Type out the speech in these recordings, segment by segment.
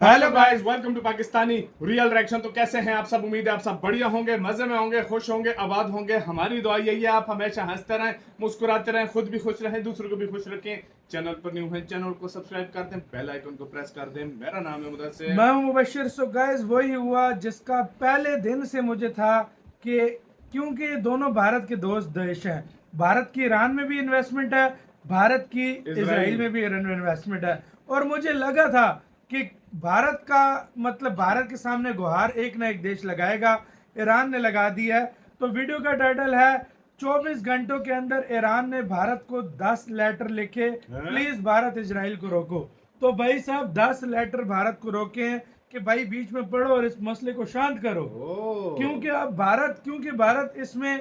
Hello guys, welcome to Pakistani real reaction. तो कैसे हैं आप सब? उम्मीद है आप सब बढ़िया होंगे, मजे में होंगे, खुश होंगे, आबाद होंगे। हमारी दुआ यही है आप हमेशा हंसते रहें, मुस्कुराते रहें, खुद भी खुश रहें, दूसरों को भी खुश रखें। चैनल पर न्यू हैं, चैनल को सब्सक्राइब कर दें, बेल आइकन को प्रेस कर दें। मेरा नाम है मुदस्सिर, मैं हूं मुबशिर। सो गाइस, वही हुआ जिसका पहले दिन से मुझे था कि क्योंकि दोनों भारत के दोस्त देश हैं। भारत की ईरान में भी इन्वेस्टमेंट है, भारत की इजराइल में भी इन्वेस्टमेंट है। और मुझे लगा था कि भारत का मतलब भारत के सामने गुहार एक ना एक देश लगाएगा। ईरान ने लगा दी है। तो वीडियो का टाइटल है 24 घंटों के अंदर ईरान ने भारत को 10 लेटर लिखे, प्लीज भारत इजराइल को रोको। तो भाई साहब 10 लेटर भारत को रोके हैं कि भाई बीच में पढ़ो और इस मसले को शांत करो। क्योंकि भारत इसमें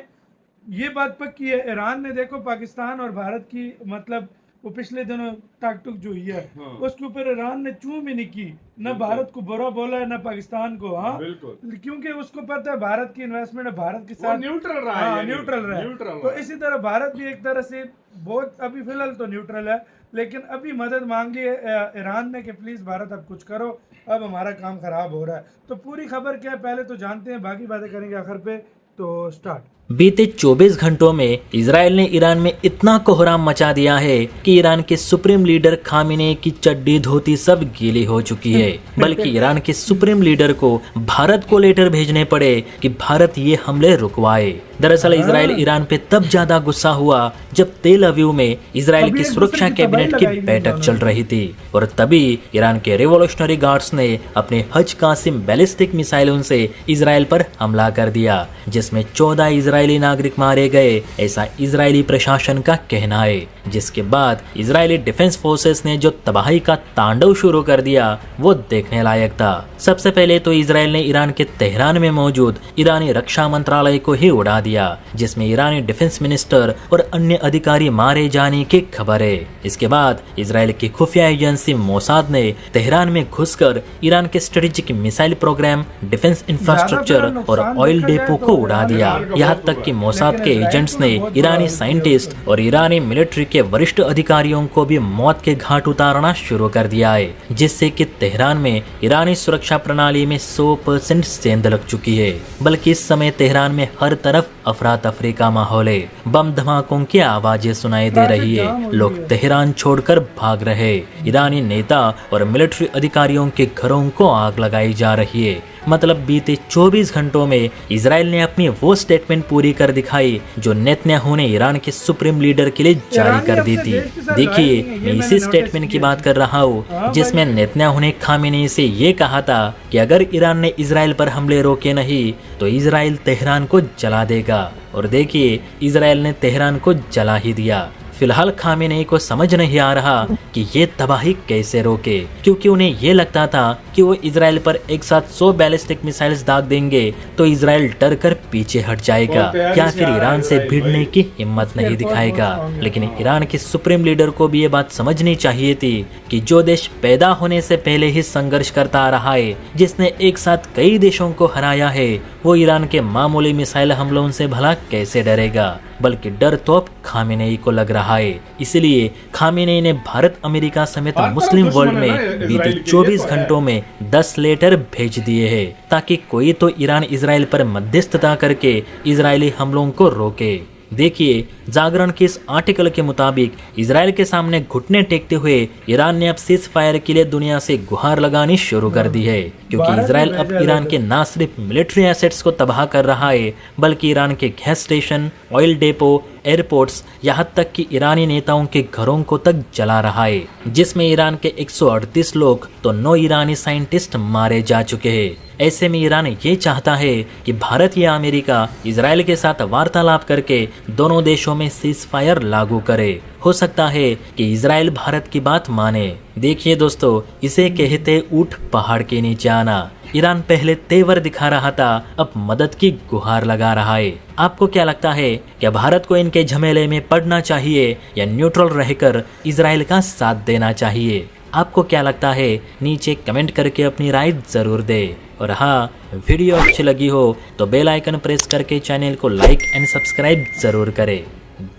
ये बात पक्की है। ईरान ने देखो पाकिस्तान और भारत की मतलब वो पिछले दिनों टाकटुक जो हुई है, उसके ऊपर ईरान ने चूं भी नहीं की, न भारत को बुरा बोला है न पाकिस्तान को। हाँ बिल्कुल, क्योंकि उसको पता है भारत की इन्वेस्टमेंट है, भारत के साथ न्यूट्रल रहा है। न्यूट्रल रहा है। तो इसी तरह भारत भी एक तरह से बहुत अभी फिलहाल तो न्यूट्रल है, लेकिन अभी मदद मांग ली है ईरान ने कि प्लीज भारत अब कुछ करो, अब हमारा काम खराब हो रहा है। तो पूरी खबर क्या है पहले तो जानते हैं, बाकी बातें करेंगे आखिर पे। तो स्टार्ट। बीते 24 घंटों में इजराइल ने ईरान में इतना कोहराम मचा दिया है कि ईरान के सुप्रीम लीडर खामेनेई की चड्डी धोती सब गीली हो चुकी है। बल्कि ईरान के सुप्रीम लीडर को भारत को लेटर भेजने पड़े कि भारत ये हमले रुकवाए। दरअसल इजराइल ईरान पे तब ज्यादा गुस्सा हुआ जब तेल अवीव में इजराइल की सुरक्षा कैबिनेट की बैठक चल रही थी, और तभी ईरान के रिवॉल्यूशनरी गार्ड्स ने अपने हज कासिम बैलिस्टिक मिसाइलों से इजराइल पर हमला कर दिया, जिसमें 14 इजरायली नागरिक मारे गए, ऐसा इजरायली प्रशासन का कहना है। जिसके बाद इजरायली डिफेंस फोर्सेस ने जो तबाही का तांडव शुरू कर दिया वो देखने लायक था। सबसे पहले तो इजराइल ने ईरान के तेहरान में मौजूद ईरानी रक्षा मंत्रालय को ही उड़ा दिया, जिसमें ईरानी डिफेंस मिनिस्टर और अन्य अधिकारी मारे जाने की खबर है। इसके बाद इजराइल की खुफिया एजेंसी मोसाद ने तेहरान में घुसकर ईरान के strategic missile programme, defence infrastructure और ऑयल डेपो को उड़ा दिया। यहाँ तक कि मोसाद के एजेंट्स ने ईरानी साइंटिस्ट और ईरानी मिलिट्री के वरिष्ठ अधिकारियों को भी मौत के घाट उतारना शुरू कर दिया है, जिससे कि तेहरान में ईरानी सुरक्षा प्रणाली में 100% सेंध लग चुकी है। बल्कि इस समय तेहरान में हर तरफ अफरा तफरी का माहौल है, बम धमाकों की आवाजें सुनाई दे रही है, लोग तेहरान छोड़कर भाग रहे। ईरानी नेता और मिलिट्री अधिकारियों के घरों को आग लगाई जा रही है। मतलब बीते 24 घंटों में इजराइल ने अपनी वो स्टेटमेंट पूरी कर दिखाई जो नेतन्याहू ने ईरान के सुप्रीम लीडर के लिए जारी कर दी थी। देखिए, मैं इसी स्टेटमेंट की बात कर रहा हूँ जिसमें नेतन्याहू ने खामेनेई से ये कहा था कि अगर ईरान ने इजराइल पर हमले रोके नहीं तो इजराइल तेहरान को जला देगा। और देखिए, इजराइल ने तेहरान को जला ही दिया। फिलहाल खामेनेई को समझ नहीं आ रहा कि ये तबाही कैसे रोके, क्योंकि उन्हें ये लगता था कि वो इजराइल पर एक साथ 100 बैलिस्टिक मिसाइल्स दाग देंगे तो इजराइल डर कर पीछे हट जाएगा या फिर ईरान से भिड़ने की हिम्मत नहीं दिखाएगा। लेकिन ईरान के सुप्रीम लीडर को भी ये बात समझनी चाहिए थी कि जो देश पैदा होने से पहले ही संघर्ष करता आ रहा है, जिसने एक साथ कई देशों को हराया है, वो ईरान के मामूली मिसाइल हमलों से भला कैसे डरेगा। बल्कि डर तो अब खामेनेई को लग रहा है। इसलिए खामेनेई ने भारत, अमेरिका समेत मुस्लिम वर्ल्ड में बीते 24 घंटों में 10 लेटर भेज दिए हैं ताकि कोई तो ईरान इजराइल पर मध्यस्थता करके इजरायली हमलों को रोके। देखिए, जागरण के इस आर्टिकल के मुताबिक इजराइल के सामने घुटने टेकते हुए ईरान ने अब सीज फायर के लिए दुनिया से गुहार लगानी शुरू कर दी है, क्योंकि इजराइल अब ईरान के न सिर्फ मिलिट्री एसेट्स को तबाह कर रहा है बल्कि ईरान के gas station, oil depot, airports, यहाँ तक कि ईरानी नेताओं के घरों को तक जला रहा है, जिसमें ईरान के 138 लोग तो 9 ईरानी साइंटिस्ट मारे जा चुके हैं। ऐसे में ईरान ये चाहता है कि भारत या अमेरिका इजराइल के साथ वार्तालाप करके दोनों देशों में सीज फायर लागू करे। हो सकता है कि इजराइल भारत की बात माने। देखिए दोस्तों, इसे कहते ऊंट पहाड़ के नीचे आना। ईरान पहले तेवर दिखा रहा था, अब मदद की गुहार लगा रहा है। आपको क्या लगता है, क्या भारत को इनके झमेले में पड़ना चाहिए या न्यूट्रल रहकर इजराइल का साथ देना चाहिए? आपको क्या लगता है, नीचे कमेंट करके अपनी राय जरूर दे। और हाँ, वीडियो अच्छी लगी हो तो बेल आइकन प्रेस करके चैनल को लाइक एंड सब्सक्राइब जरूर करें।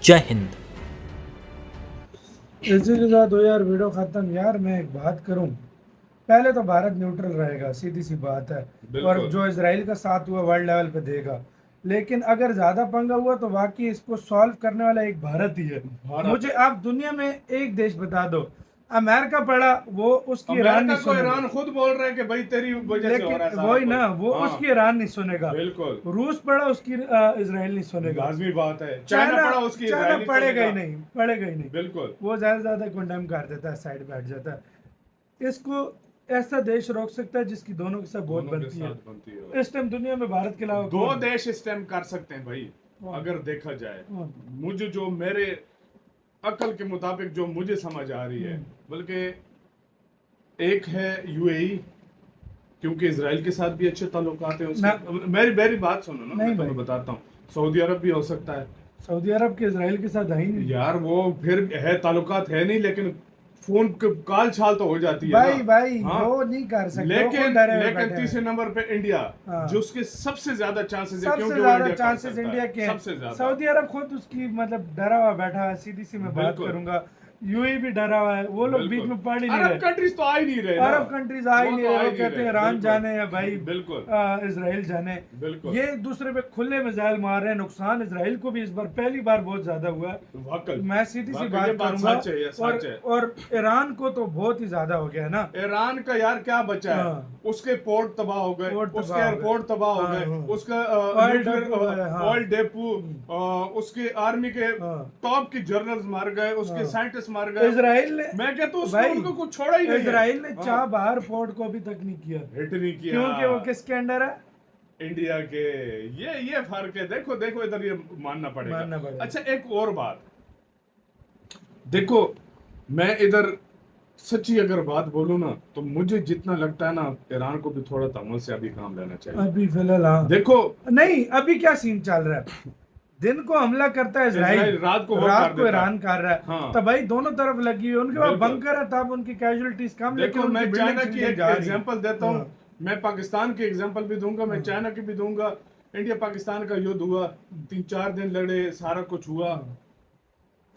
जय हिंद। इसी के साथ हो यार वीडियो खत्म। यार मैं एक बात करूं, पहले तो भारत न्यूट्रल रहेगा, सीधी सी बात है, बिल्कुल। और जो इसराइल का साथ हुआ वर्ल्ड लेवल पे देगा। लेकिन अगर ज्यादा पंगा हुआ तो वाकई इसको सॉल्व करने वाला एक भारत ही है। भारत मुझे आप दुनिया में एक देश बता दो, अमेरिका पड़ा वो उसकी ईरान अमेरिका नहीं को सुनेगा, ईरान खुद बोल रहे हैं कि भाई तेरी वजह से हो रहा है लेकिन सारा वही कुछ। ना, वो हाँ, उसकी ईरान नहीं सुनेगा। बिल्कुल रूस पड़ा उसकी इसराइल नहीं सुनेगा। लाजमी बात है। चाइना पड़ा उसकी चाइना इजराइल नहीं पड़ेगा ही सुनेगा। नहीं, पड़ेगा ही नहीं। बिल्कुल वो ज्यादा से ज्यादा कंडेम कर देता है, साइड पे हट जाता है। इसको ऐसा देश रोक सकता है जिसकी दोनों के साथ बहुत दोनों के बनती है। साथ बनती है। इस टाइम दुनिया में भारत के अलावा दो कौन है? देश इस टाइम कर सकते हैं भाई, कौन? अगर देखा जाए। कौन? मुझे जो मेरे अकल के मुताबिक जो मुझे समझ आ रही है, बल्कि एक है यूएई, क्योंकि इजराइल के साथ भी अच्छे ताल्लुकात हैं उसके। मेरी मेरी बात सुनो ना, नहीं मैं तुम्हें भाई। बताता हूँ। सऊदी अरब भी हो सकता है सऊदी अरब के इसराइल के साथ है ही नहीं। यार, वो फिर है ताल्लुकात है नहीं, लेकिन फोन काल छाल तो हो जाती है भाई ना। भाई हाँ। वो नहीं कर सकते, वो लेकिन खुद डरे हुए लेकिन बैठे हैं। तीसरे नंबर पे इंडिया, हाँ। जो उसके सबसे ज्यादा चांसेस है, सबसे क्योंकि वो ज्यादा इंडिया कर चांसेस सकता है। इंडिया के हैं। सबसे ज्यादा। सऊदी अरब खुद उसकी मतलब डरा हुआ बैठा है, सीधी सी मैं बात बिल्कुल। करूंगा। यूएई भी डरा हुआ है, वो लोग बीच बिल्कुल। में पड़ ही नहीं अरब रहे। कंट्रीज तो आ ही नहीं रहे ना। अरब कंट्रीज आ ही वो नहीं तो रहे, आ वो ही कहते हैं रहे, ईरान बिल्कुल। जाने या भाई बिल्कुल इसराइल जाने। बिल्कुल। ये एक दूसरे पे खुले मिसाइल मार रहे हैं। नुकसान इसराइल को भी इस बार पहली बार बहुत ज्यादा हुआ है। वाकई मैं सीधी सी वाकई बात ये बात करूंगा। सच है, ये सच है। और ईरान को तो बहुत ही ज्यादा हो गया है ना। ईरान का यार क्या बचा है? हाँ। उसके पोर्ट तबाह हो गए, पोर्ट तबाह उसके हो गए। एयरपोर्ट तबाह हो हाँ, गए, हाँ। उसका ऑयल डेपो है, हाँ। ऑयल डेपो, उसके आर्मी के हाँ। टॉप के जनरल्स मार गए, उसके हाँ। साइंटिस्ट मार गए। इसराइल ने मैं कहता हूँ भाई, उनको कुछ छोड़ा ही नहीं है। इसराइल ने हाँ। चाबहार पोर्ट को अभी तक नहीं किया, हिट नहीं किया, क्योंकि वो किसके अंडर है? इंडिया के। ये फर्क है। देखो देखो, इधर ये मानना पड़ेगा। मानना पड़ेगा। अच्छा, एक और बात देखो, मैं इधर सच्ची अगर बात बोलूं ना, तो मुझे जितना लगता है ना, ईरान को भी थोड़ा तमल से अभी काम लेना चाहिए। अभी फिलहाल हाँ। देखो, नहीं, अभी क्या सीन चल रहा है? दिन को हमला करता है इसराइल, इसराइल, रात को वो कर देता है। ईरान कर रहा है। हाँ। तो भाई दोनों तरफ लगी हुई, उनके पास बिल्कुल। बंकर है, तब उनकी कैजुअलिटीज कम, लेकिन देखो, मैं उनकी चाइना buildings की एक जा रही है। एग्जांपल देता हूँ। हाँ। मैं पाकिस्तान की एग्जांपल भी दूंगा, मैं चाइना की भी दूंगा। इंडिया पाकिस्तान का युद्ध हुआ, 3-4 दिन लड़े, सारा कुछ हुआ।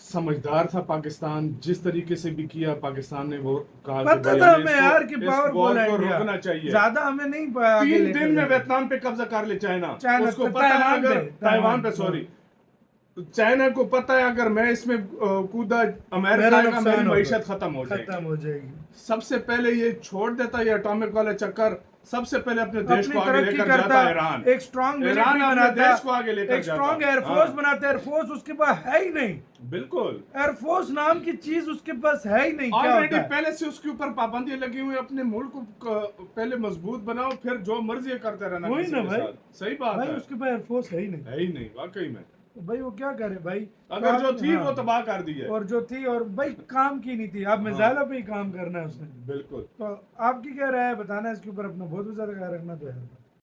समझदार था पाकिस्तान, जिस तरीके से भी किया पाकिस्तान ने, वो कहा कि पता भाई था हमें हमें इसको- यार कि इस पावरफुल वॉर है को इंडिया, रोकना चाहिए। ज्यादा हमें नहीं 3 दिन में वियतनाम पे कब्जा कर ले चाइना। चाइना उसको तो पता है ताइवान अगर पे, ताइवान पे, हाँ। सॉरी, चाइना को पता है अगर मैं इसमें कूदा, अमेरिका मेरा आएगा, नुकसान मेरी होगा। मईशत खत्म हो खत्म जाएगी। हो जाएगी। सबसे पहले ये छोड़ देता ये एटॉमिक वाला चक्कर, सबसे पहले अपने देश अपनी को आगे तरक्की लेकर करता, जाता ईरान। एक स्ट्रॉन्ग ईरान मिलिट्री अपने बनाता, देश को आगे लेकर एक स्ट्रॉन्ग जाता। एयरफोर्स हाँ। बनाता है। एयरफोर्स उसके पास है ही नहीं, बिल्कुल। एयरफोर्स नाम की चीज उसके पास है ही नहीं। क्या ऑलरेडी होता है? पहले से उसके ऊपर पाबंदियां लगी हुई है। अपने मुल्क को पहले मजबूत बनाओ, फिर जो मर्जी करते रहना वही किसी ना के भाई। साथ। सही बात भाई है। उसके पास एयरफोर्स है ही नहीं, है ही नहीं, वाकई में। तो भाई वो क्या करे भाई? अगर जो थी हाँ। वो तबाह कर दी है। और जो थी, और भाई काम की नहीं थी, अब मिसाइलों पे ही काम करना है उसने। बिल्कुल। तो आपकी क्या राय है बताना, इसके ऊपर अपना बहुत ज्यादा ख्याल रखना तो है।